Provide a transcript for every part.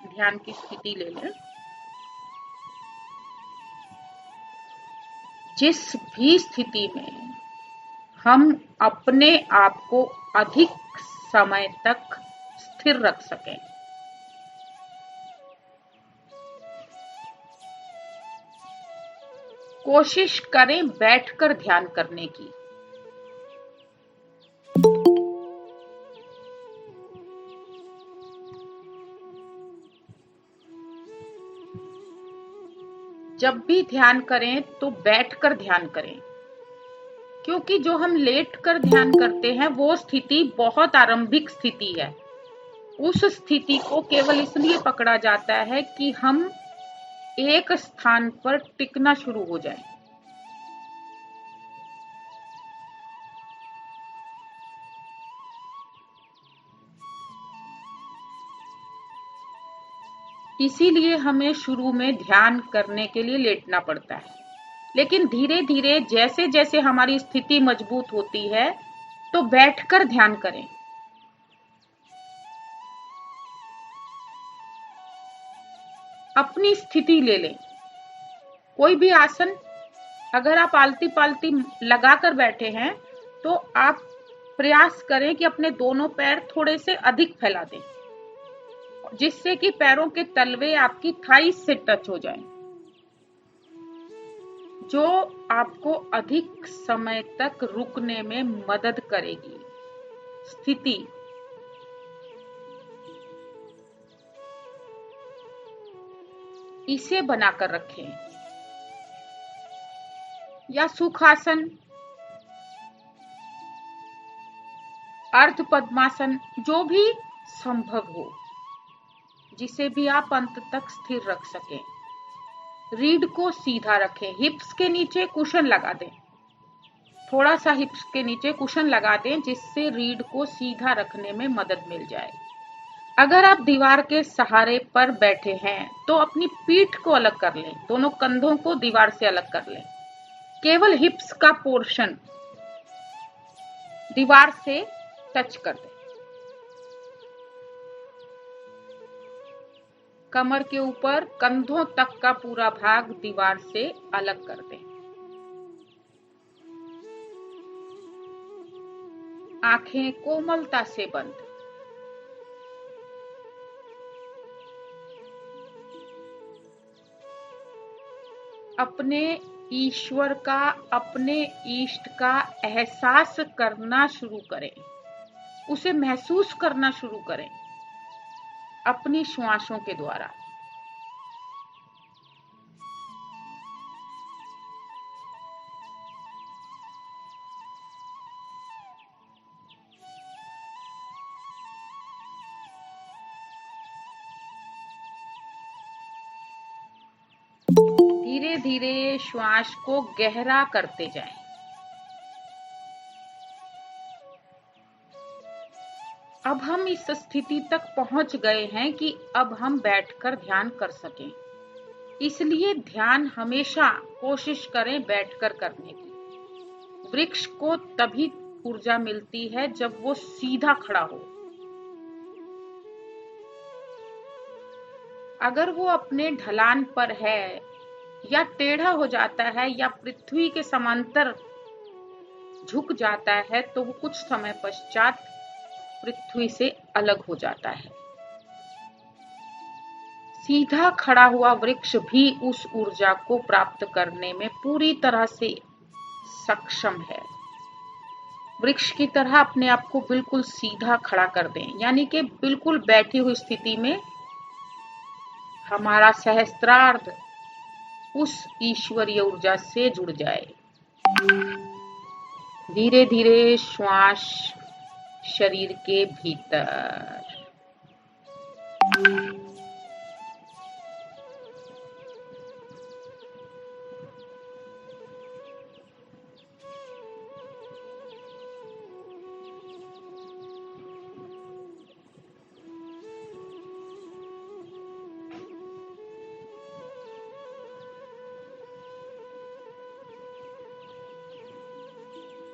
ध्यान की स्थिति ले लें। जिस भी स्थिति में हम अपने आप को अधिक समय तक स्थिर रख सकें, कोशिश करें बैठकर ध्यान करने की। जब भी ध्यान करें तो बैठकर ध्यान करें, क्योंकि जो हम लेटकर ध्यान करते हैं वो स्थिति बहुत आरंभिक स्थिति है। उस स्थिति को केवल इसलिए पकड़ा जाता है कि हम एक स्थान पर टिकना शुरू हो जाएं। इसीलिए हमें शुरू में ध्यान करने के लिए लेटना पड़ता है, लेकिन धीरे धीरे जैसे जैसे हमारी स्थिति मजबूत होती है तो बैठकर ध्यान करें। अपनी स्थिति ले लें। कोई भी आसन अगर आप आलती पालती लगाकर बैठे हैं तो आप प्रयास करें कि अपने दोनों पैर थोड़े से अधिक फैला दें, जिससे कि पैरों के तलवे आपकी थाइस से टच हो जाएं, जो आपको अधिक समय तक रुकने में मदद करेगी। स्थिति इसे बनाकर रखें, या सुखासन, अर्ध पद्मासन, जो भी संभव हो, जिसे भी आप अंत तक स्थिर रख सकें। रीढ़ को सीधा रखें, हिप्स के नीचे कुशन लगा दें, थोड़ा सा हिप्स के नीचे कुशन लगा दें, जिससे रीढ़ को सीधा रखने में मदद मिल जाए। अगर आप दीवार के सहारे पर बैठे हैं तो अपनी पीठ को अलग कर लें, दोनों कंधों को दीवार से अलग कर लें, केवल हिप्स का पोर्शन दीवार से टच कर दें। कमर के ऊपर कंधों तक का पूरा भाग दीवार से अलग कर दें। आंखें कोमलता से बंद। अपने ईश्वर का, अपने इष्ट का एहसास करना शुरू करें, उसे महसूस करना शुरू करें अपनी श्वासों के द्वारा। धीरे धीरे श्वास को गहरा करते जाएं। अब हम इस स्थिति तक पहुंच गए हैं कि अब हम बैठकर ध्यान कर सकें। इसलिए ध्यान हमेशा कोशिश करें बैठकर करने की। वृक्ष को तभी ऊर्जा मिलती है जब वो सीधा खड़ा हो। अगर वो अपने ढलान पर है या टेढ़ा हो जाता है या पृथ्वी के समांतर झुक जाता है तो वो कुछ समय पश्चात पृथ्वी से अलग हो जाता है। सीधा खड़ा हुआ वृक्ष भी उस ऊर्जा को प्राप्त करने में पूरी तरह से सक्षम है। वृक्ष की तरह अपने आप को बिल्कुल सीधा खड़ा कर दें, यानी कि बिल्कुल बैठी हुई स्थिति में हमारा सहस्त्रार्ध उस ईश्वरीय ऊर्जा से जुड़ जाए। धीरे धीरे श्वास शरीर के भीतर।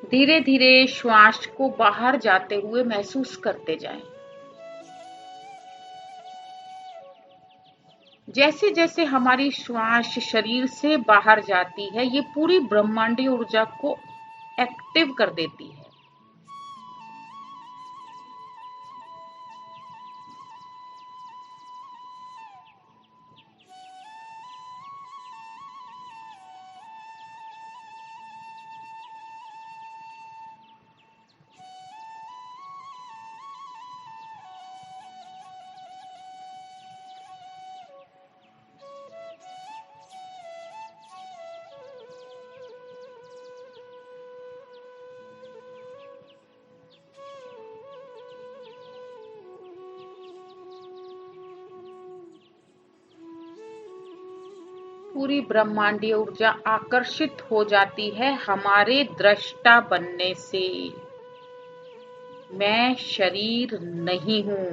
धीरे धीरे श्वास को बाहर जाते हुए महसूस करते जाएं। जैसे जैसे हमारी श्वास शरीर से बाहर जाती है, ये पूरी ब्रह्मांडीय ऊर्जा को एक्टिव कर देती है। पूरी ब्रह्मांडीय ऊर्जा आकर्षित हो जाती है हमारे दृष्टा बनने से। मैं शरीर नहीं हूं।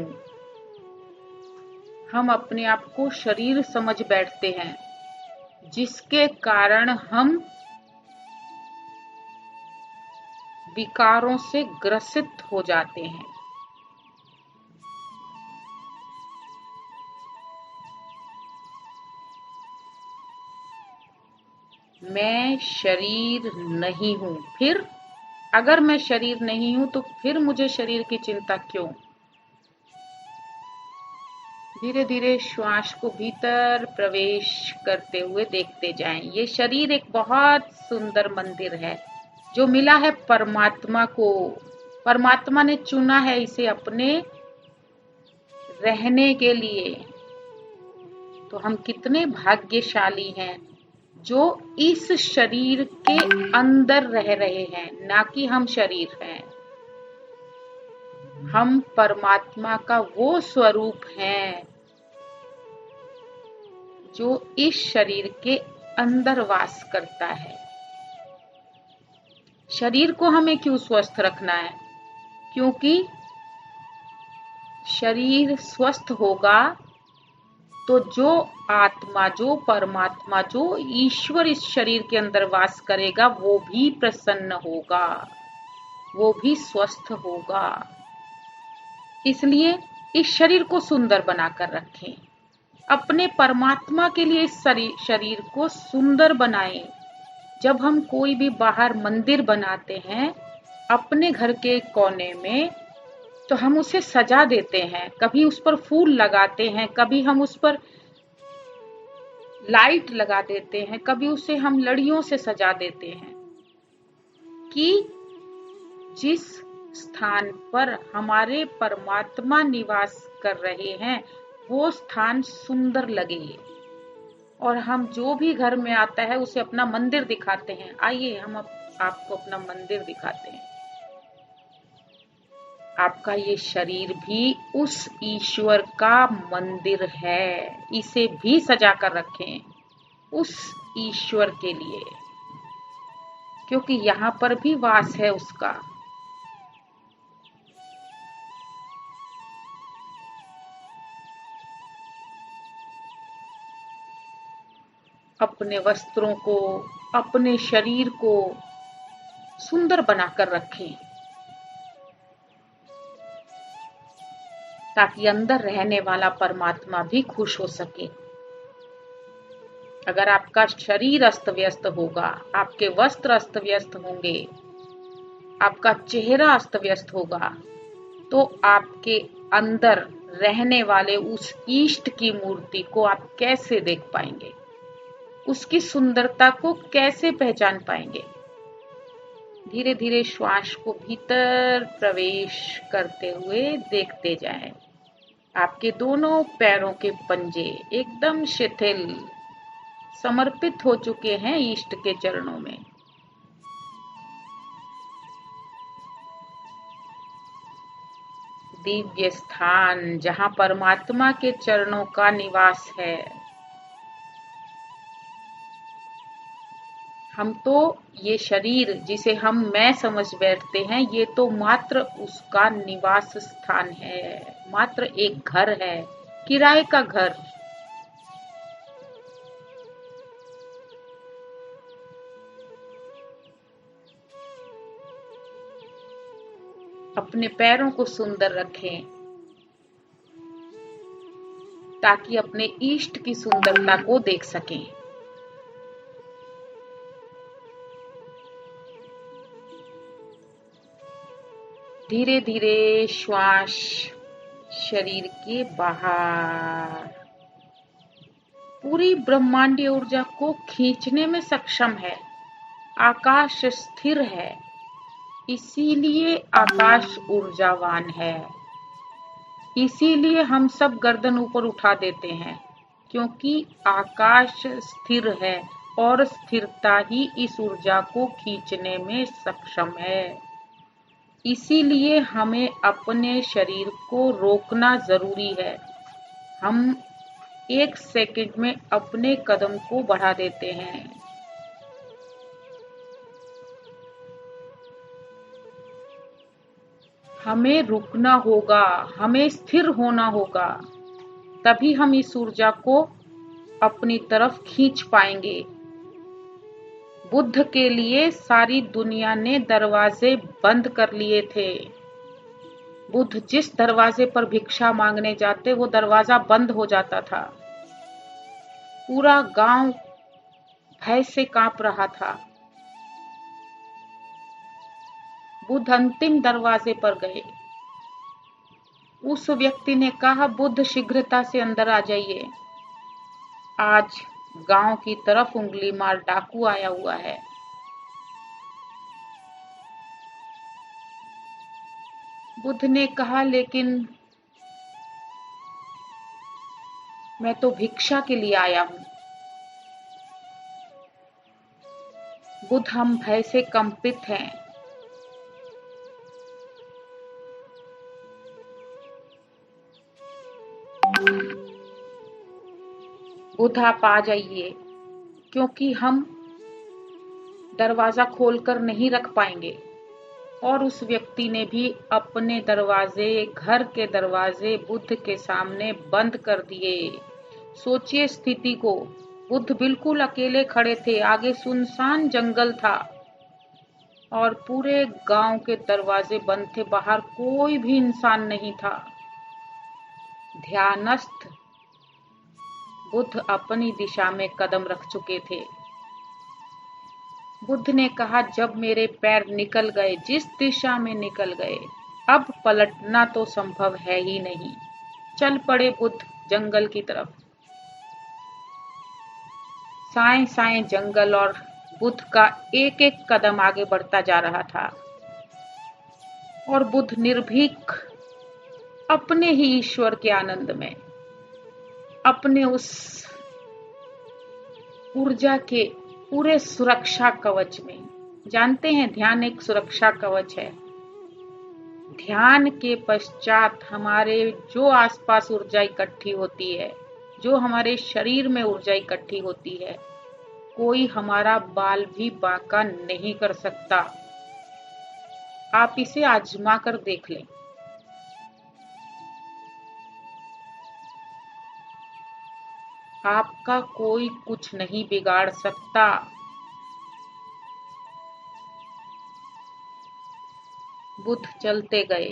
हम अपने आप को शरीर समझ बैठते हैं, जिसके कारण हम विकारों से ग्रसित हो जाते हैं। मैं शरीर नहीं हूं। फिर अगर मैं शरीर नहीं हूं तो फिर मुझे शरीर की चिंता क्यों? धीरे धीरे श्वास को भीतर प्रवेश करते हुए देखते जाएं। ये शरीर एक बहुत सुंदर मंदिर है जो मिला है परमात्मा को। परमात्मा ने चुना है इसे अपने रहने के लिए। तो हम कितने भाग्यशाली हैं जो इस शरीर के अंदर रह रहे हैं, ना कि हम शरीर हैं। हम परमात्मा का वो स्वरूप हैं जो इस शरीर के अंदर वास करता है। शरीर को हमें क्यों स्वस्थ रखना है? क्योंकि शरीर स्वस्थ होगा तो जो आत्मा, जो परमात्मा, जो ईश्वर इस शरीर के अंदर वास करेगा वो भी प्रसन्न होगा, वो भी स्वस्थ होगा। इसलिए इस शरीर को सुंदर बनाकर रखें। अपने परमात्मा के लिए इस शरीर को सुंदर बनाएं। जब हम कोई भी बाहर मंदिर बनाते हैं अपने घर के कोने में, तो हम उसे सजा देते हैं। कभी उस पर फूल लगाते हैं, कभी हम उस पर लाइट लगा देते हैं, कभी उसे हम लड़ियों से सजा देते हैं कि जिस स्थान पर हमारे परमात्मा निवास कर रहे हैं वो स्थान सुंदर लगे। और हम जो भी घर में आता है उसे अपना मंदिर दिखाते हैं। आइए हम आपको अपना मंदिर दिखाते हैं। आपका ये शरीर भी उस ईश्वर का मंदिर है। इसे भी सजा कर रखें उस ईश्वर के लिए, क्योंकि यहाँ पर भी वास है उसका। अपने वस्त्रों को, अपने शरीर को सुंदर बनाकर रखें ताकि अंदर रहने वाला परमात्मा भी खुश हो सके। अगर आपका शरीर अस्त व्यस्त होगा, आपके वस्त्र अस्त व्यस्त होंगे, आपका चेहरा अस्त व्यस्त होगा, तो आपके अंदर रहने वाले उस इष्ट की मूर्ति को आप कैसे देख पाएंगे? उसकी सुंदरता को कैसे पहचान पाएंगे? धीरे धीरे श्वास को भीतर प्रवेश करते हुए देखते जाएं। आपके दोनों पैरों के पंजे एकदम शिथिल, समर्पित हो चुके हैं इष्ट के चरणों में। दिव्य स्थान जहां परमात्मा के चरणों का निवास है। हम तो ये शरीर जिसे हम मैं समझ बैठते हैं, ये तो मात्र उसका निवास स्थान है, मात्र एक घर है, किराए का घर। अपने पैरों को सुंदर रखें। ताकि अपने इष्ट की सुंदरता को देख सकें। धीरे धीरे श्वास शरीर के बाहर पूरी ब्रह्मांडीय ऊर्जा को खींचने में सक्षम है। आकाश स्थिर है, इसीलिए आकाश ऊर्जावान है। इसीलिए हम सब गर्दन ऊपर उठा देते हैं, क्योंकि आकाश स्थिर है और स्थिरता ही इस ऊर्जा को खींचने में सक्षम है। इसीलिए हमें अपने शरीर को रोकना जरूरी है। हम 1 सेकंड में अपने कदम को बढ़ा देते हैं। हमें रुकना होगा, हमें स्थिर होना होगा, तभी हम इस ऊर्जा को अपनी तरफ खींच पाएंगे। बुद्ध के लिए सारी दुनिया ने दरवाजे बंद कर लिए थे। बुद्ध जिस दरवाजे पर भिक्षा मांगने जाते, वो दरवाजा बंद हो जाता था। पूरा गांव भय से कांप रहा था। बुद्ध अंतिम दरवाजे पर गए। उस व्यक्ति ने कहा, बुद्ध शीघ्रता से अंदर आ जाइए, आज गांव की तरफ उंगली मार डाकू आया हुआ है। बुद्ध ने कहा, लेकिन मैं तो भिक्षा के लिए आया हूं। बुद्ध, हम भय से कंपित हैं। बुद्ध, आप आ जाइए, क्योंकि हम दरवाजा खोलकर नहीं रख पाएंगे। और उस व्यक्ति ने भी अपने दरवाजे, घर के दरवाजे बुद्ध के सामने बंद कर दिए। सोचिए स्थिति को, बुद्ध बिल्कुल अकेले खड़े थे, आगे सुनसान जंगल था और पूरे गांव के दरवाजे बंद थे, बाहर कोई भी इंसान नहीं था। ध्यानस्थ बुद्ध अपनी दिशा में कदम रख चुके थे। बुद्ध ने कहा, जब मेरे पैर निकल गए, जिस दिशा में निकल गए, अब पलटना तो संभव है ही नहीं। चल पड़े बुद्ध जंगल की तरफ। साएं साएं जंगल और बुद्ध का एक एक कदम आगे बढ़ता जा रहा था और बुद्ध निर्भीक अपने ही ईश्वर के आनंद में, अपने उस ऊर्जा के पूरे सुरक्षा कवच में। जानते हैं, ध्यान एक सुरक्षा कवच है। ध्यान के पश्चात हमारे जो आसपास ऊर्जा इकट्ठी होती है, जो हमारे शरीर में ऊर्जा इकट्ठी होती है, कोई हमारा बाल भी बांका नहीं कर सकता। आप इसे आजमा कर देख लें। आपका कोई कुछ नहीं बिगाड़ सकता। बुद्ध चलते गए।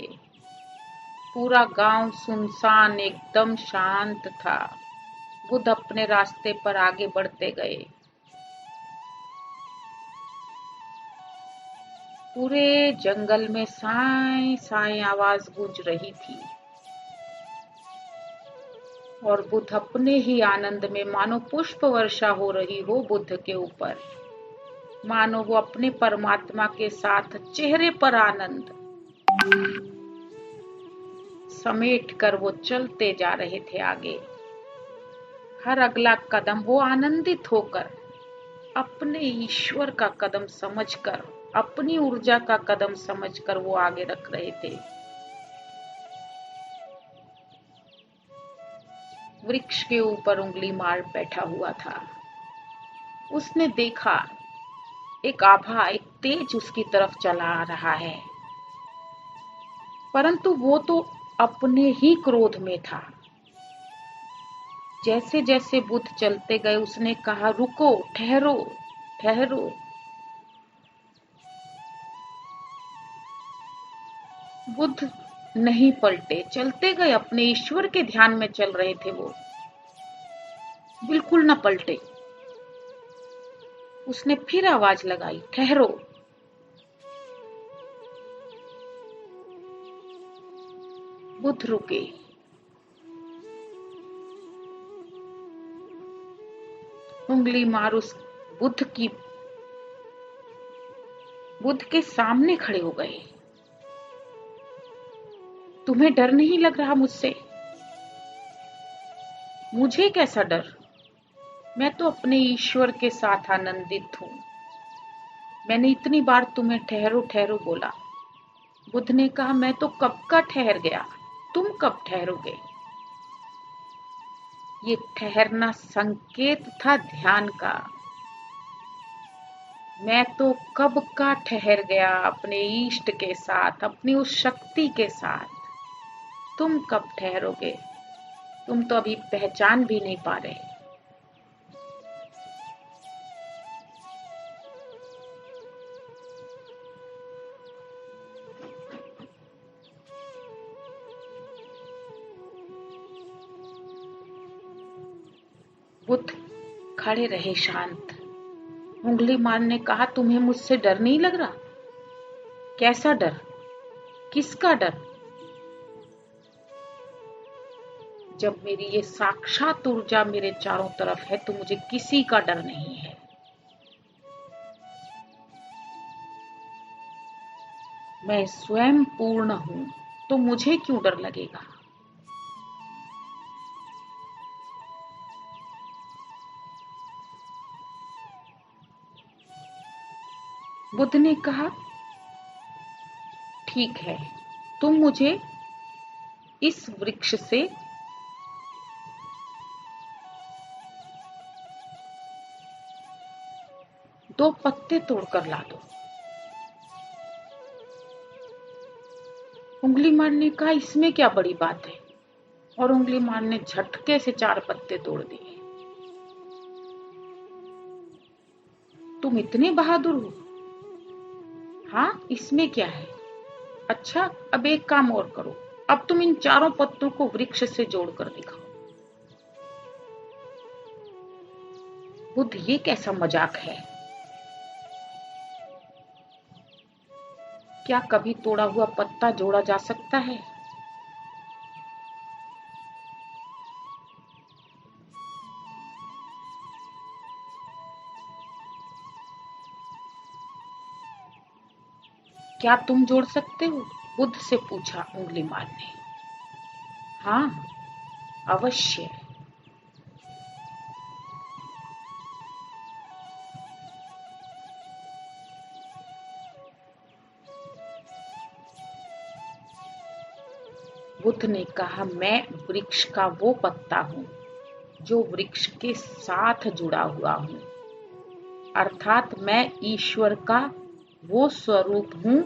पूरा गांव सुनसान, एकदम शांत था। बुद्ध अपने रास्ते पर आगे बढ़ते गए। पूरे जंगल में साएं साएं आवाज गूंज रही थी और बुद्ध अपने ही आनंद में, मानो पुष्प वर्षा हो रही हो बुद्ध के ऊपर, मानो वो अपने परमात्मा के साथ चेहरे पर आनंद समेट कर वो चलते जा रहे थे आगे। हर अगला कदम वो आनंदित होकर, अपने ईश्वर का कदम समझकर, अपनी ऊर्जा का कदम समझकर वो आगे रख रहे थे। वृक्ष के ऊपर उंगली मार बैठा हुआ था। उसने देखा एक आभा, एक तेज उसकी तरफ चला आ रहा है, परंतु वो तो अपने ही क्रोध में था। जैसे जैसे बुद्ध चलते गए, उसने कहा, रुको, ठहरो, ठहरो। बुद्ध नहीं पलटे, चलते गए, अपने ईश्वर के ध्यान में चल रहे थे वो। बिल्कुल न पलटे। उसने फिर आवाज लगाई, ठहरो। बुद्ध रुके। उंगली मार उस बुद्ध के सामने खड़े हो गए। तुम्हें डर नहीं लग रहा मुझसे? मुझे कैसा डर? मैं तो अपने ईश्वर के साथ आनंदित हूं। मैंने इतनी बार तुम्हें ठहरो ठहरो बोला। बुद्ध ने कहा, मैं तो कब का ठहर गया, तुम कब ठहरोगे? ये ठहरना संकेत था ध्यान का। मैं तो कब का ठहर गया अपने इष्ट के साथ, अपनी उस शक्ति के साथ। तुम कब ठहरोगे? तुम तो अभी पहचान भी नहीं पा रहे। बुद्ध खड़े रहे शांत। उंगली मार ने कहा, तुम्हें मुझसे डर नहीं लग रहा? कैसा डर? किसका डर? जब मेरी ये साक्षात ऊर्जा मेरे चारों तरफ है तो मुझे किसी का डर नहीं है। मैं स्वयं पूर्ण हूं, तो मुझे क्यों डर लगेगा? बुद्ध ने कहा, ठीक है, तुम मुझे इस वृक्ष से दो पत्ते तोड़कर ला दो। उंगली मार ने कहा, इसमें क्या बड़ी बात है? और उंगली मार ने झटके से 4 पत्ते तोड़ दिए। तुम इतने बहादुर हो? हाँ, इसमें क्या है? अच्छा, अब एक काम और करो। अब तुम इन 4 पत्तों को वृक्ष से जोड़कर दिखाओ। बुद्ध, ये कैसा मजाक है? क्या कभी तोड़ा हुआ पत्ता जोड़ा जा सकता है? क्या तुम जोड़ सकते हो? बुद्ध से पूछा उंगली मार ने। हाँ, अवश्य। बुद्ध ने कहा, मैं वृक्ष का वो पत्ता हूं जो वृक्ष के साथ जुड़ा हुआ हूं। अर्थात मैं ईश्वर का वो स्वरूप हूं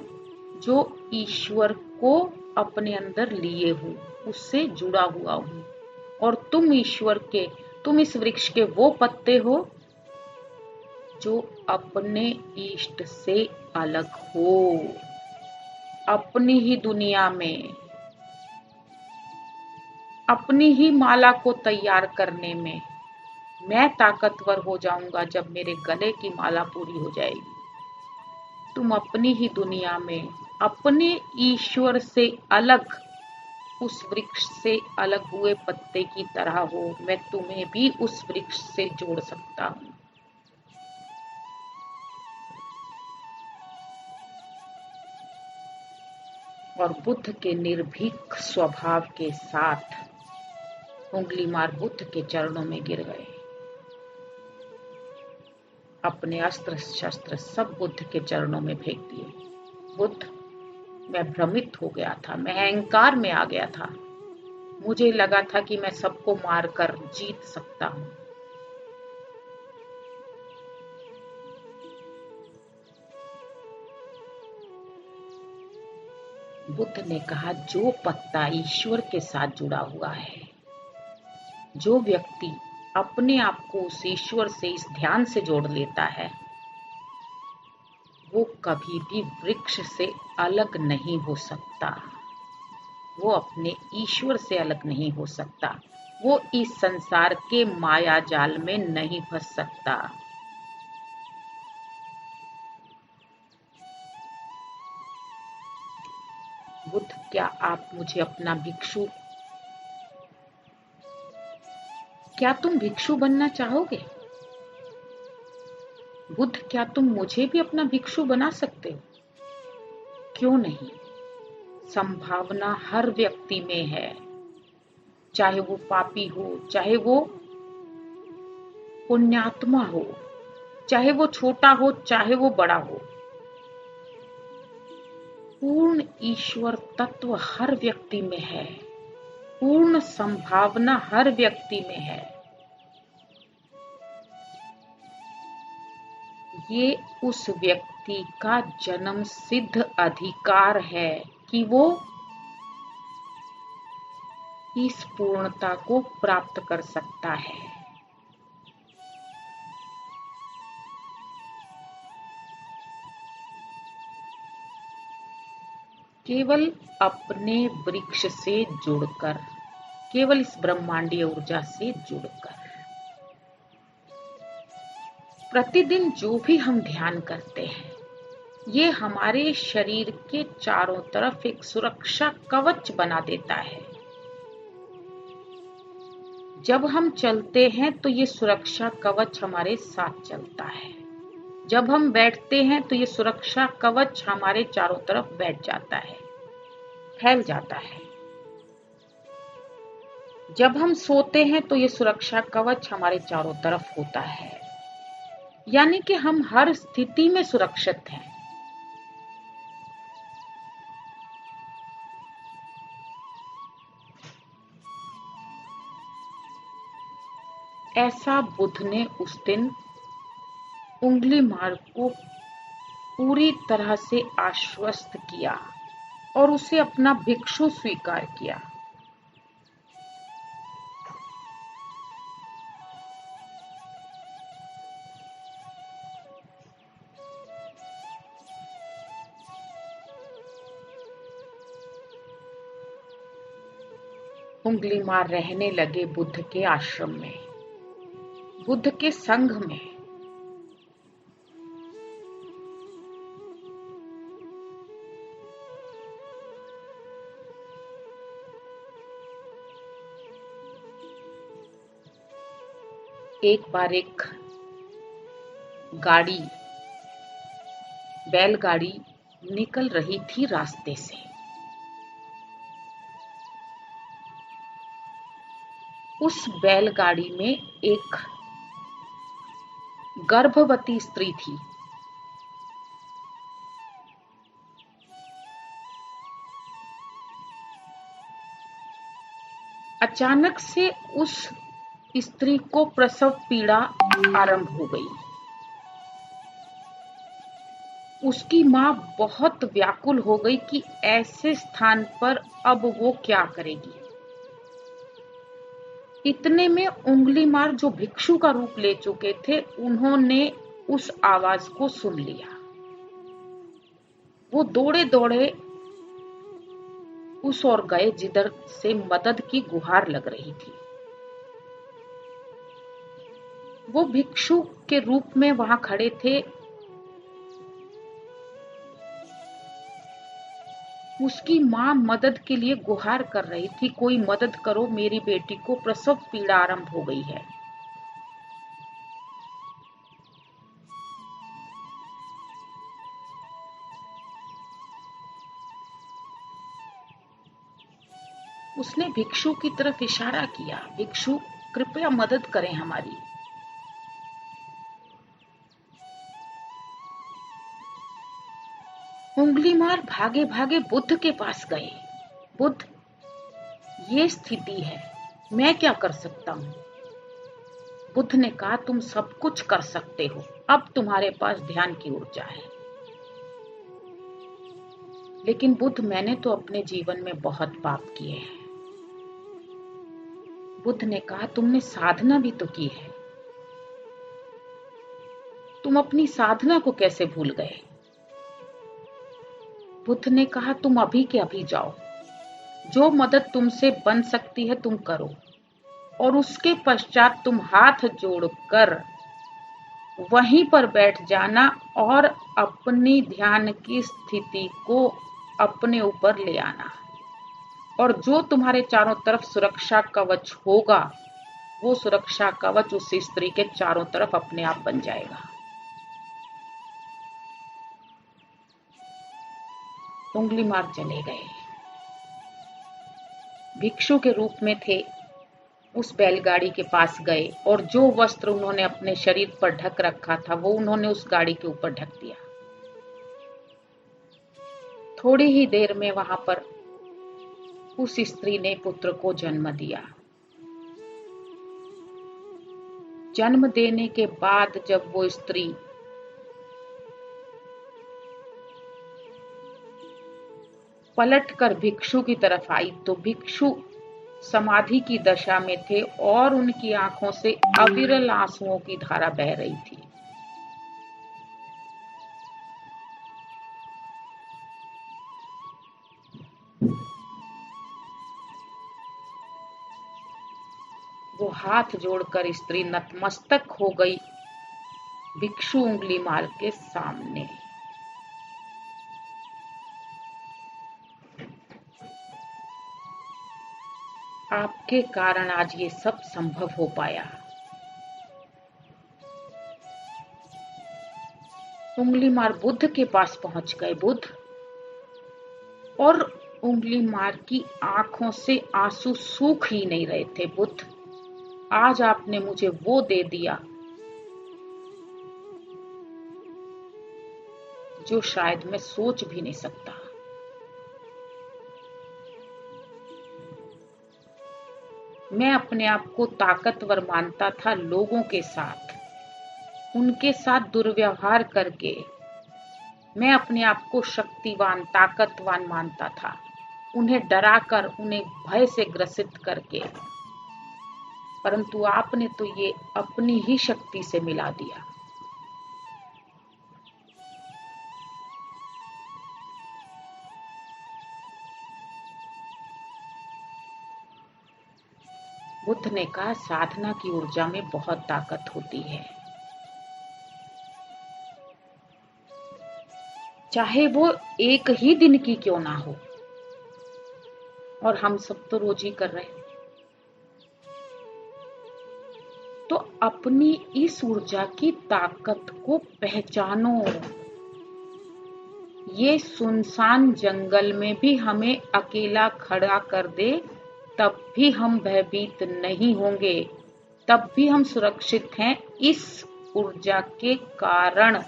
जो ईश्वर को अपने अंदर लिए हूं, उससे जुड़ा हुआ हूं। और तुम इस वृक्ष के वो पत्ते हो जो अपने इष्ट से अलग हो, अपनी ही दुनिया में, अपनी ही माला को तैयार करने में। मैं ताकतवर हो जाऊंगा जब मेरे गले की माला पूरी हो जाएगी। तुम अपनी ही दुनिया में अपने ईश्वर से अलग, उस वृक्ष से अलग हुए पत्ते की तरह हो। मैं तुम्हें भी उस वृक्ष से जोड़ सकता हूं। और बुद्ध के निर्भीक स्वभाव के साथ उंगली मार बुद्ध के चरणों में गिर गए। अपने अस्त्र शस्त्र सब बुद्ध के चरणों में फेंक दिए। बुद्ध, मैं भ्रमित हो गया था, मैं अहंकार में आ गया था। मुझे लगा था कि मैं सबको मारकर जीत सकता हूं। बुद्ध ने कहा, जो पत्ता ईश्वर के साथ जुड़ा हुआ है, जो व्यक्ति अपने आप को उस ईश्वर से इस ध्यान से जोड़ लेता है, वो कभी भी वृक्ष से अलग नहीं हो सकता। वो अपने ईश्वर से अलग नहीं हो सकता। वो इस संसार के माया जाल में नहीं फंस सकता। बुद्ध, क्या आप मुझे अपना भिक्षु, क्या तुम भिक्षु बनना चाहोगे? बुद्ध, क्या तुम मुझे भी अपना भिक्षु बना सकते हो? क्यों नहीं? संभावना हर व्यक्ति में है, चाहे वो पापी हो, चाहे वो पुण्यात्मा हो, चाहे वो छोटा हो, चाहे वो बड़ा हो। पूर्ण ईश्वर तत्व हर व्यक्ति में है, पूर्ण संभावना हर व्यक्ति में है। ये उस व्यक्ति का जन्म सिद्ध अधिकार है कि वो इस पूर्णता को प्राप्त कर सकता है। केवल अपने वृक्ष से जुड़कर, केवल इस ब्रह्मांडीय ऊर्जा से जुड़कर प्रतिदिन जो भी हम ध्यान करते हैं, ये हमारे शरीर के चारों तरफ एक सुरक्षा कवच बना देता है। जब हम चलते हैं तो ये सुरक्षा कवच हमारे साथ चलता है। जब हम बैठते हैं तो ये सुरक्षा कवच हमारे चारों तरफ बैठ जाता है, फैल जाता है। जब हम सोते हैं तो ये सुरक्षा कवच हमारे चारों तरफ होता है, यानी कि हम हर स्थिति में सुरक्षित हैं। ऐसा बुद्ध ने उस दिन उंगलीमार को पूरी तरह से आश्वस्त किया और उसे अपना भिक्षु स्वीकार किया। उंगलीमार रहने लगे बुद्ध के आश्रम में, बुद्ध के संघ में। एक बार एक गाड़ी, बैलगाड़ी निकल रही थी रास्ते से। उस बैलगाड़ी में एक गर्भवती स्त्री थी। अचानक से उस स्त्री को प्रसव पीड़ा आरंभ हो गई। उसकी मां बहुत व्याकुल हो गई कि ऐसे स्थान पर अब वो क्या करेगी। इतने में उंगलीमार, जो भिक्षु का रूप ले चुके थे, उन्होंने उस आवाज को सुन लिया। वो दौड़े दौड़े उस ओर गए जिधर से मदद की गुहार लग रही थी। वो भिक्षु के रूप में वहां खड़े थे। उसकी मां मदद के लिए गुहार कर रही थी, कोई मदद करो, मेरी बेटी को प्रसव पीड़ा आरंभ हो गई है। उसने भिक्षु की तरफ इशारा किया, भिक्षु कृपया मदद करें हमारी। उंगलीमार भागे भागे बुद्ध के पास गए। बुद्ध, ये स्थिति है, मैं क्या कर सकता हूं? बुद्ध ने कहा, तुम सब कुछ कर सकते हो, अब तुम्हारे पास ध्यान की ऊर्जा है। लेकिन बुद्ध, मैंने तो अपने जीवन में बहुत पाप किए हैं। बुद्ध ने कहा, तुमने साधना भी तो की है, तुम अपनी साधना को कैसे भूल गए? बुद्ध ने कहा, तुम अभी के अभी जाओ, जो मदद तुमसे बन सकती है तुम करो। और उसके पश्चात तुम हाथ जोड़कर वहीं पर बैठ जाना और अपनी ध्यान की स्थिति को अपने ऊपर ले आना। और जो तुम्हारे चारों तरफ सुरक्षा कवच होगा, वो सुरक्षा कवच उस स्त्री के चारों तरफ अपने आप बन जाएगा। उंगली मार चले गए। भिक्षु के रूप में थे, उस बैलगाड़ी के पास गए और जो वस्त्र उन्होंने अपने शरीर पर ढक रखा था वो उन्होंने उस गाड़ी के ऊपर ढक दिया। थोड़ी ही देर में वहां पर उस स्त्री ने पुत्र को जन्म दिया। जन्म देने के बाद जब वो स्त्री पलटकर भिक्षु की तरफ आई तो भिक्षु समाधि की दशा में थे और उनकी आंखों से अविरल आंसुओं की धारा बह रही थी। वो हाथ जोड़कर स्त्री नतमस्तक हो गई भिक्षु उंगली मार के सामने। आपके कारण आज ये सब संभव हो पाया। उंगली मार बुद्ध के पास पहुंच गए बुद्ध, और उंगली मार की आंखों से आंसू सूख ही नहीं रहे थे। बुद्ध, आज आपने मुझे वो दे दिया जो शायद मैं सोच भी नहीं सकता। मैं अपने आप को ताकतवर मानता था लोगों के साथ, उनके साथ दुर्व्यवहार करके मैं अपने आप को शक्तिवान ताकतवान मानता था, उन्हें डराकर उन्हें भय से ग्रसित करके। परंतु आपने तो ये अपनी ही शक्ति से मिला दिया। बुद्ध ने कहा, साधना की ऊर्जा में बहुत ताकत होती है, चाहे वो एक ही दिन की क्यों ना हो। और हम सब तो रोज ही कर रहे हैं। तो अपनी इस ऊर्जा की ताकत को पहचानो। ये सुनसान जंगल में भी हमें अकेला खड़ा कर दे तब भी हम भयभीत नहीं होंगे, तब भी हम सुरक्षित हैं इस ऊर्जा के कारण।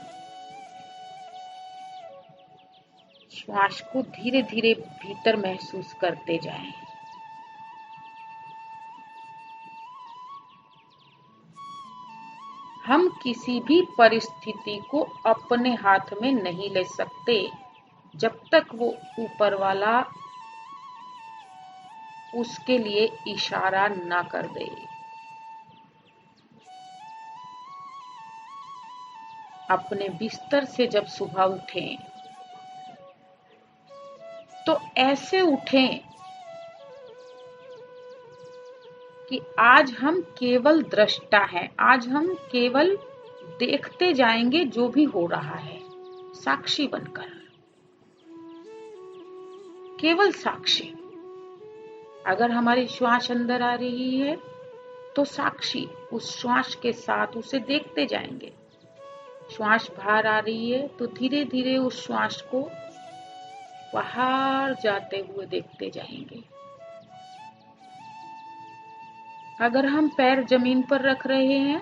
श्वास को धीरे धीरे भीतर महसूस करते जाएं। हम किसी भी परिस्थिति को अपने हाथ में नहीं ले सकते जब तक वो ऊपर वाला उसके लिए इशारा ना कर दे। अपने बिस्तर से जब सुबह उठें तो ऐसे उठें कि आज हम केवल दृष्टा हैं, आज हम केवल देखते जाएंगे जो भी हो रहा है, साक्षी बनकर, केवल साक्षी। अगर हमारी श्वास अंदर आ रही है तो साक्षी उस श्वास के साथ उसे देखते जाएंगे। श्वास बाहर आ रही है तो धीरे धीरे उस श्वास को बाहर जाते हुए देखते जाएंगे। अगर हम पैर जमीन पर रख रहे हैं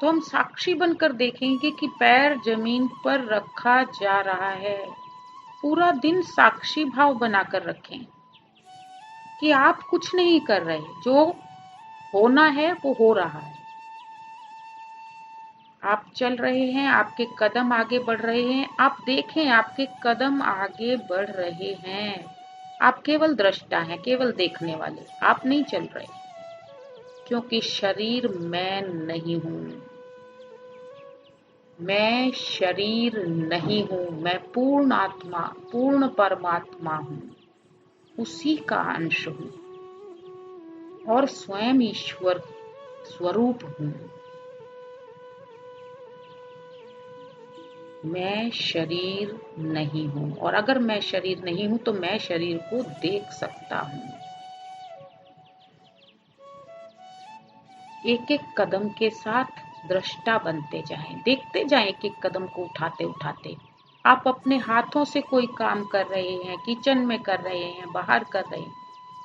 तो हम साक्षी बनकर देखेंगे कि पैर जमीन पर रखा जा रहा है। पूरा दिन साक्षी भाव बनाकर रखें कि आप कुछ नहीं कर रहे, जो होना है वो हो रहा है। आप चल रहे हैं, आपके कदम आगे बढ़ रहे हैं, आप देखें आपके कदम आगे बढ़ रहे हैं। आप केवल दृष्टा हैं, केवल देखने वाले, आप नहीं चल रहे, क्योंकि शरीर मैं नहीं हूं। मैं शरीर नहीं हूं, मैं पूर्ण आत्मा, पूर्ण परमात्मा हूं, उसी का अंश हूं। और स्वयं ईश्वर स्वरूप हूँ। मैं शरीर नहीं हूँ, और अगर मैं शरीर नहीं हूँ तो मैं शरीर को देख सकता हूँ। एक एक कदम के साथ दृष्टा बनते जाएं, देखते जाएं एक एक कदम को उठाते उठाते। आप अपने हाथों से कोई काम कर रहे हैं, किचन में कर रहे हैं, बाहर कर रहे हैं,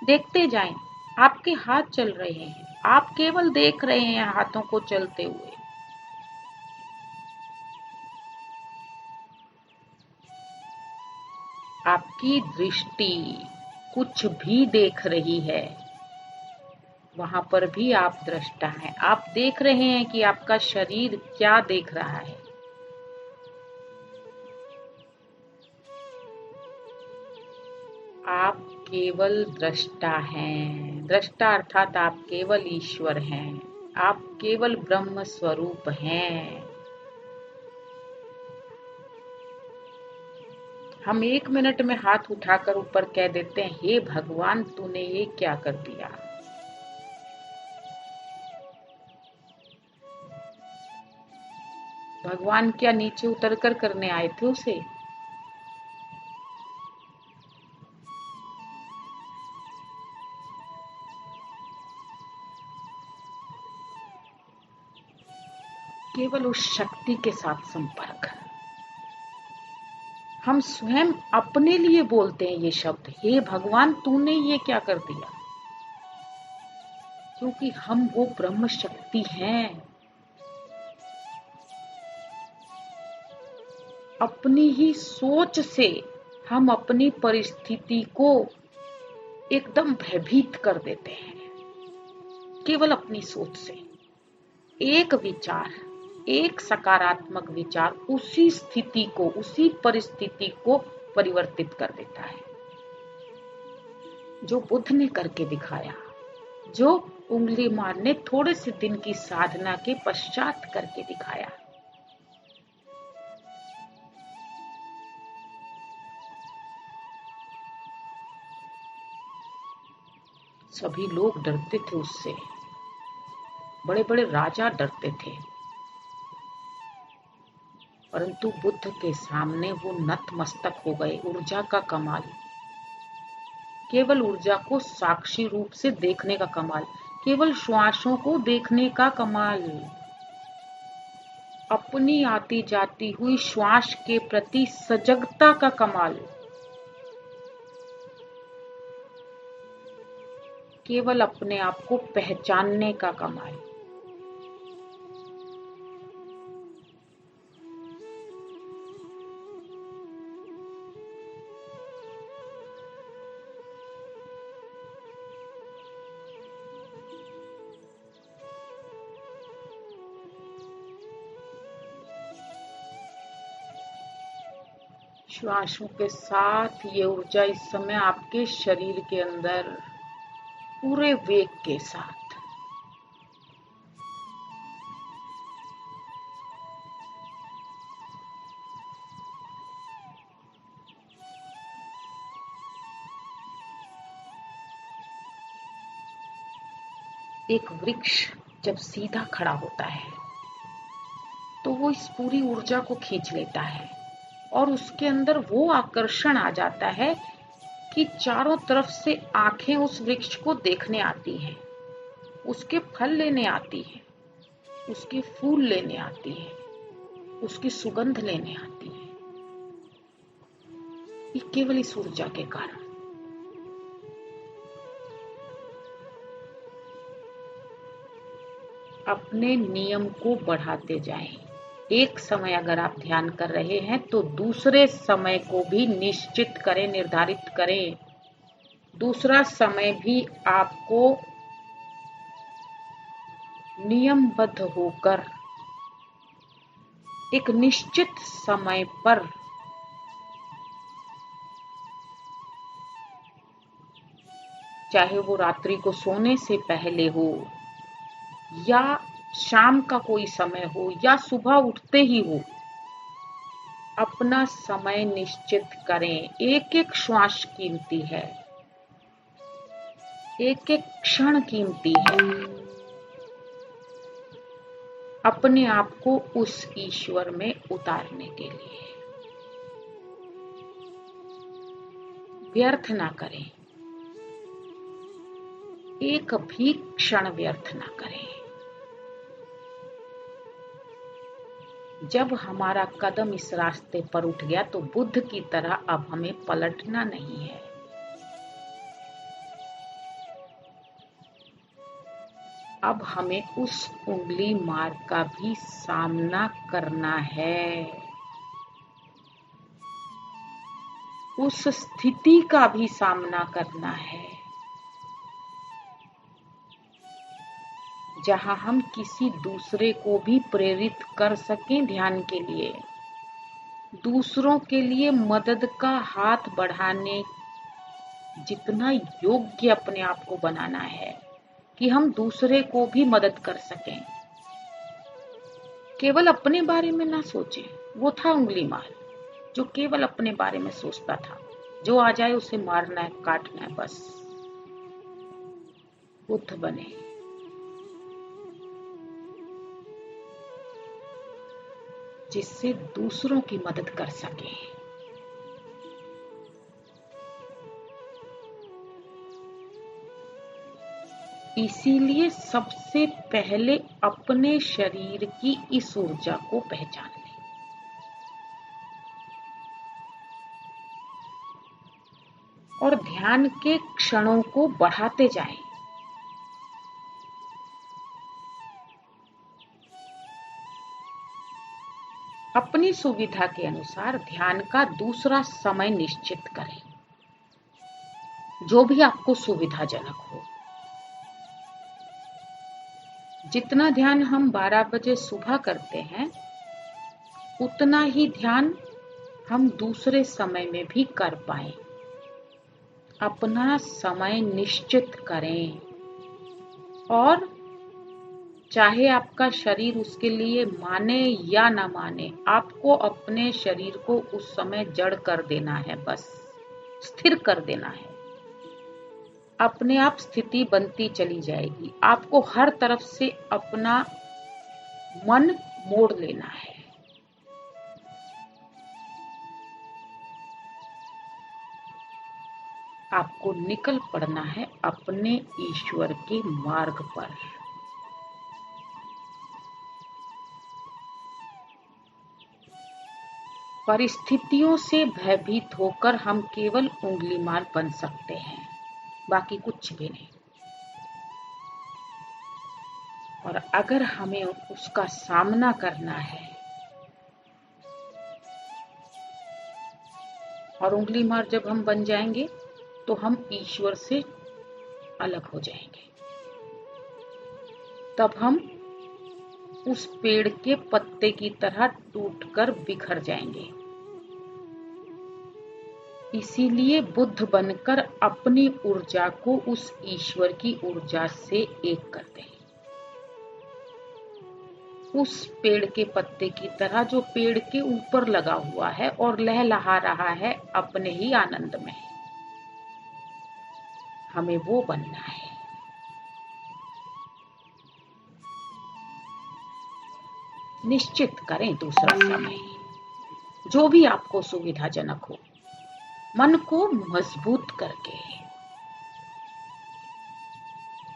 देखते जाएं। आपके हाथ चल रहे हैं, आप केवल देख रहे हैं हाथों को चलते हुए। आपकी दृष्टि कुछ भी देख रही है, वहां पर भी आप दृष्टा हैं। आप देख रहे हैं कि आपका शरीर क्या देख रहा है। आप केवल दृष्टा हैं। दृष्टा अर्थात आप केवल ईश्वर हैं। आप केवल ब्रह्म स्वरूप हैं। हम 1 मिनट में हाथ उठाकर ऊपर कह देते हैं, हे भगवान तूने ये क्या कर दिया। भगवान क्या नीचे उतरकर करने आए थे उसे? केवल उस शक्ति के साथ संपर्क। हम स्वयं अपने लिए बोलते हैं ये शब्द, हे भगवान तूने ये क्या कर दिया, क्योंकि हम वो ब्रह्म शक्ति हैं। अपनी ही सोच से हम अपनी परिस्थिति को एकदम भयभीत कर देते हैं। केवल अपनी सोच से एक विचार, एक सकारात्मक विचार उसी स्थिति को, उसी परिस्थिति को परिवर्तित कर देता है। जो बुद्ध ने करके दिखाया, जो उंगली मारने थोड़े से दिन की साधना के पश्चात करके दिखाया। सभी लोग डरते थे उससे, बड़े बड़े राजा डरते थे, परंतु बुद्ध के सामने वो नतमस्तक हो गए। ऊर्जा का कमाल, केवल ऊर्जा को साक्षी रूप से देखने का कमाल, केवल श्वासों को देखने का कमाल, अपनी आती जाती हुई श्वास के प्रति सजगता का कमाल, केवल अपने आप को पहचानने का कमाल। श्वासों के साथ ये ऊर्जा इस समय आपके शरीर के अंदर पूरे वेग के साथ एक वृक्ष जब सीधा खड़ा होता है तो वो इस पूरी ऊर्जा को खींच लेता है और उसके अंदर वो आकर्षण आ जाता है कि चारों तरफ से आंखें उस वृक्ष को देखने आती हैं, उसके फल लेने आती हैं, उसके फूल लेने आती हैं, उसकी सुगंध लेने आती हैं। ये केवल इस ऊर्जा के कारण। अपने नियम को बढ़ाते जाएं। एक समय अगर आप ध्यान कर रहे हैं तो दूसरे समय को भी निश्चित करें, निर्धारित करें। दूसरा समय भी आपको नियमबद्ध होकर एक निश्चित समय पर चाहे वो रात्रि को सोने से पहले हो या शाम का कोई समय हो या सुबह उठते ही हो, अपना समय निश्चित करें। एक एक श्वास कीमती है। एक एक क्षण कीमती है। अपने आप को उस ईश्वर में उतारने के लिए व्यर्थ ना करें, एक भी क्षण व्यर्थ ना करें। जब हमारा कदम इस रास्ते पर उठ गया तो बुद्ध की तरह अब हमें पलटना नहीं है। अब हमें उस उंगली मार का भी सामना करना है, उस स्थिति का भी सामना करना है जहां हम किसी दूसरे को भी प्रेरित कर सकें ध्यान के लिए, दूसरों के लिए मदद का हाथ बढ़ाने जितना योग्य अपने आप को बनाना है कि हम दूसरे को भी मदद कर सकें। केवल अपने बारे में ना सोचें। वो था उंगली मार जो केवल अपने बारे में सोचता था, जो आ जाए उसे मारना है, काटना है, बस। बुद्ध बने, जिससे दूसरों की मदद कर सके। इसीलिए सबसे पहले अपने शरीर की इस ऊर्जा को पहचान लें और ध्यान के क्षणों को बढ़ाते जाएं। अपनी सुविधा के अनुसार ध्यान का दूसरा समय निश्चित करें, जो भी आपको सुविधाजनक हो। जितना ध्यान हम 12 बजे सुबह करते हैं, उतना ही ध्यान हम दूसरे समय में भी कर पाएं। अपना समय निश्चित करें और चाहे आपका शरीर उसके लिए माने या ना माने, आपको अपने शरीर को उस समय जड़ कर देना है, बस स्थिर कर देना है। अपने आप स्थिति बनती चली जाएगी। आपको हर तरफ से अपना मन मोड़ लेना है। आपको निकल पड़ना है अपने ईश्वर के मार्ग पर। परिस्थितियों से भयभीत होकर हम केवल उंगलीमार बन सकते हैं, बाकी कुछ भी नहीं। और अगर हमें उसका सामना करना है और उंगलीमार जब हम बन जाएंगे तो हम ईश्वर से अलग हो जाएंगे। तब हम उस पेड़ के पत्ते की तरह टूटकर बिखर जाएंगे। इसीलिए बुद्ध बनकर अपनी ऊर्जा को उस ईश्वर की ऊर्जा से एक कर दें। उस पेड़ के पत्ते की तरह जो पेड़ के ऊपर लगा हुआ है और लहलहा रहा है अपने ही आनंद में। हमें वो बनना है। निश्चित करें दूसरा समय, जो भी आपको सुविधाजनक हो, मन को मजबूत करके,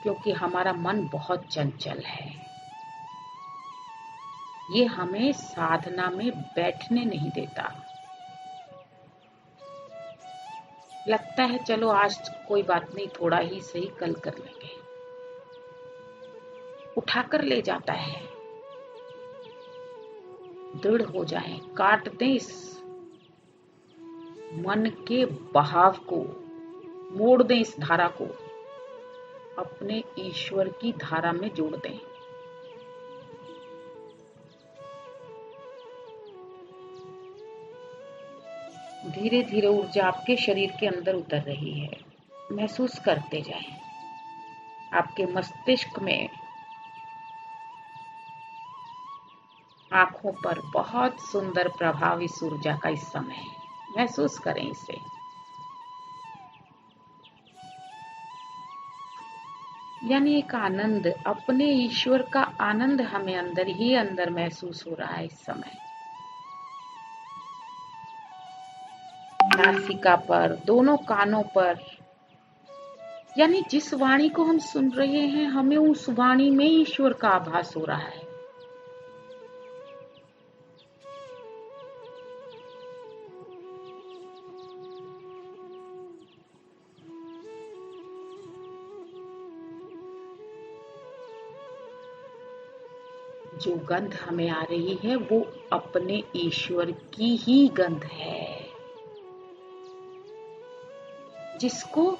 क्योंकि हमारा मन बहुत चंचल है। ये हमें साधना में बैठने नहीं देता। लगता है चलो आज कोई बात नहीं, थोड़ा ही सही, कल कर लेंगे। उठाकर ले जाता है। दृढ़ हो जाएं, काट दें इस मन के बहाव को, मोड़ दें इस धारा को, अपने ईश्वर की धारा में जोड़ दें। धीरे धीरे ऊर्जा आपके शरीर के अंदर उतर रही है। महसूस करते जाएं। आपके मस्तिष्क में, आंखों पर बहुत सुंदर प्रभाव इस ऊर्जा का इस समय। महसूस करें इसे। यानी एक आनंद, अपने ईश्वर का आनंद हमें अंदर ही अंदर महसूस हो रहा है इस समय। नासिका पर, दोनों कानों पर, यानी जिस वाणी को हम सुन रहे हैं हमें उस वाणी में ईश्वर का आभास हो रहा है। जो गंध हमें आ रही है वो अपने ईश्वर की ही गंध है, जिसको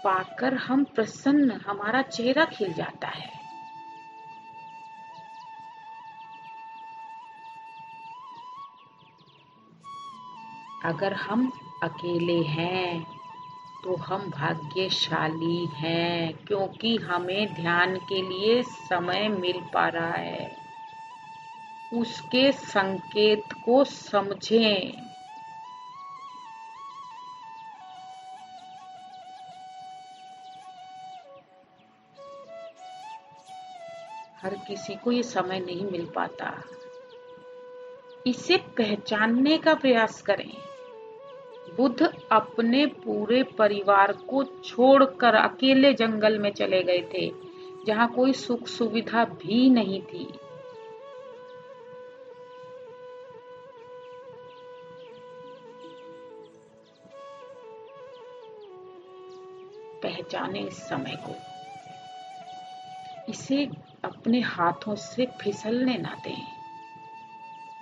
पाकर हम प्रसन्न, हमारा चेहरा खिल जाता है। अगर हम अकेले हैं तो हम भाग्यशाली हैं, क्योंकि हमें ध्यान के लिए समय मिल पा रहा है। उसके संकेत को समझें। हर किसी को ये समय नहीं मिल पाता। इसे पहचानने का प्रयास करें। बुद्ध अपने पूरे परिवार को छोड़कर अकेले जंगल में चले गए थे, जहां कोई सुख सुविधा भी नहीं थी। पहचाने इस समय को, इसे अपने हाथों से फिसलने ना दें।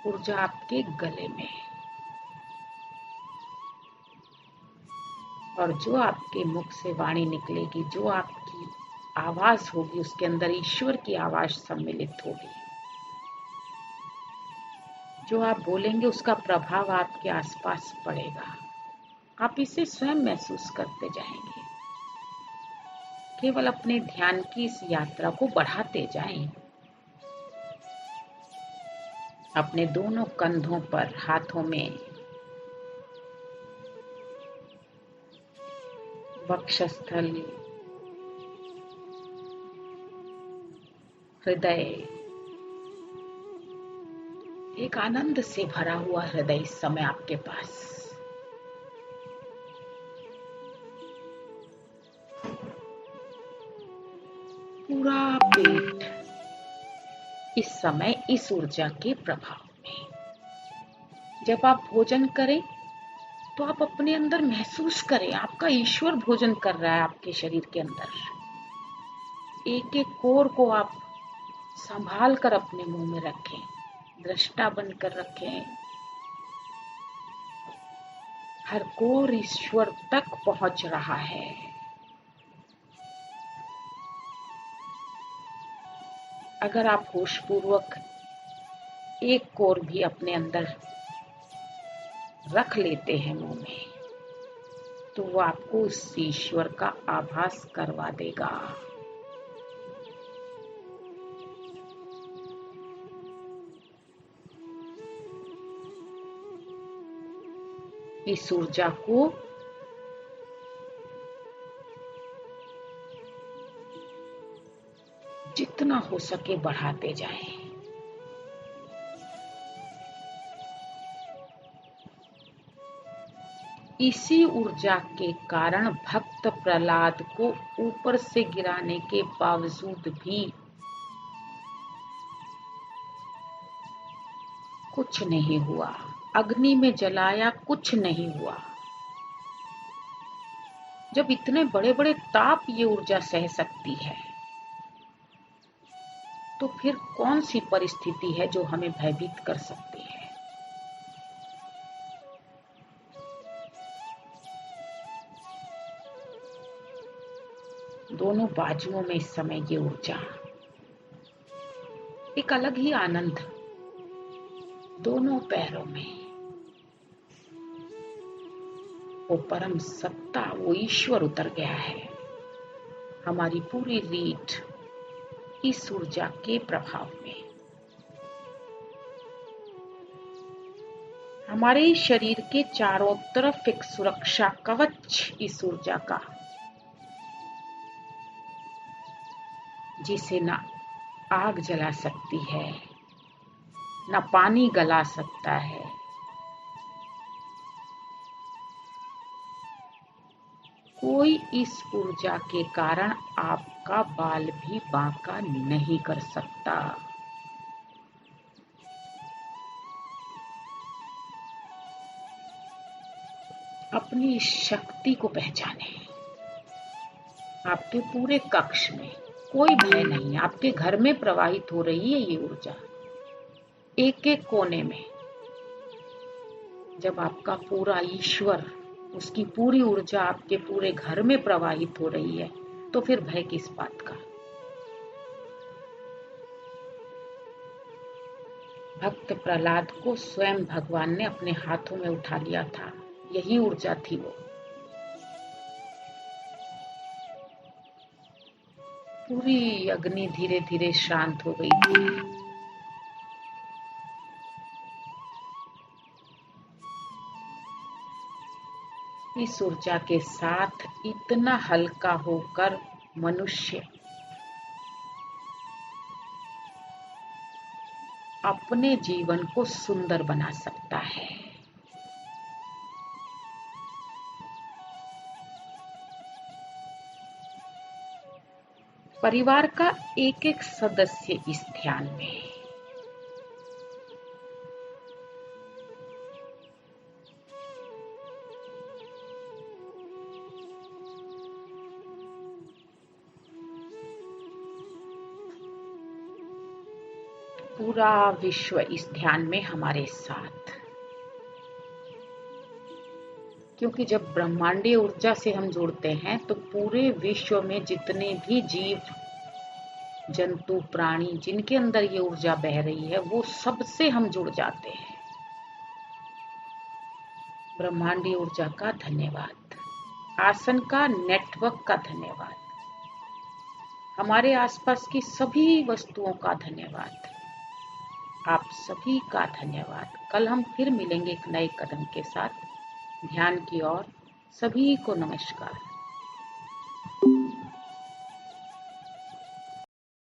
ऊर्जा आपके गले में, और जो आपके मुख से वाणी निकलेगी, जो आपकी आवाज होगी, उसके अंदर ईश्वर की आवाज सम्मिलित होगी। जो आप बोलेंगे उसका प्रभाव आपके आसपास पड़ेगा। आप इसे स्वयं महसूस करते जाएंगे। केवल अपने ध्यान की इस यात्रा को बढ़ाते जाएं। अपने दोनों कंधों पर, हाथों में, वक्षस्थल, हृदय, एक आनंद से भरा हुआ हृदय इस समय आपके पास। पूरा पेट इस समय इस ऊर्जा के प्रभाव में। जब आप भोजन करें तो आप अपने अंदर महसूस करें, आपका ईश्वर भोजन कर रहा है आपके शरीर के अंदर। एक एक कोर को आप संभाल कर अपने मुंह में रखें, दृष्टा बनकर रखें। हर कोर ईश्वर तक पहुंच रहा है। अगर आप होशपूर्वक एक कोर भी अपने अंदर रख लेते हैं मुंह में, तो वो आपको उस ईश्वर का आभास करवा देगा। इस ऊर्जा को जितना हो सके बढ़ाते जाएं। इसी ऊर्जा के कारण भक्त प्रहलाद को ऊपर से गिराने के बावजूद भी कुछ नहीं हुआ। अग्नि में जलाया, कुछ नहीं हुआ। जब इतने बड़े बड़े ताप ये ऊर्जा सह सकती है, तो फिर कौन सी परिस्थिति है जो हमें भयभीत कर सकती है। दोनों बाजुओं में इस समय ये ऊर्जा, एक अलग ही आनंद। दोनों पैरों में वो परम सत्ता, वो ईश्वर उतर गया है। हमारी पूरी रीढ़ इस ऊर्जा के प्रभाव में, हमारे शरीर के चारों तरफ एक सुरक्षा कवच इस ऊर्जा का। जिसे ना आग जला सकती है, ना पानी गला सकता है। कोई इस ऊर्जा के कारण आपका बाल भी बांका नहीं कर सकता। अपनी शक्ति को पहचानें। आपके पूरे कक्ष में कोई भय नहीं है। आपके घर में प्रवाहित हो रही है ये ऊर्जा, एक एक कोने में। जब आपका पूरा ईश्वर, उसकी पूरी ऊर्जा आपके पूरे घर में प्रवाहित हो रही है, तो फिर भय किस बात का। भक्त प्रहलाद को स्वयं भगवान ने अपने हाथों में उठा लिया था, यही ऊर्जा थी वो। पूरी अग्नि धीरे धीरे शांत हो गई थी। इस ऊर्जा के साथ इतना हल्का होकर मनुष्य अपने जीवन को सुंदर बना सकता है। परिवार का एक एक सदस्य इस ध्यान में है। पूरा विश्व इस ध्यान में हमारे साथ, क्योंकि जब ब्रह्मांडीय ऊर्जा से हम जुड़ते हैं तो पूरे विश्व में जितने भी जीव जंतु प्राणी जिनके अंदर ये ऊर्जा बह रही है, वो सबसे हम जुड़ जाते हैं। ब्रह्मांडीय ऊर्जा का धन्यवाद। आसन का नेटवर्क का धन्यवाद। हमारे आसपास की सभी वस्तुओं का धन्यवाद। आप सभी का धन्यवाद। कल हम फिर मिलेंगे एक नए कदम के साथ ध्यान की ओर। सभी को नमस्कार।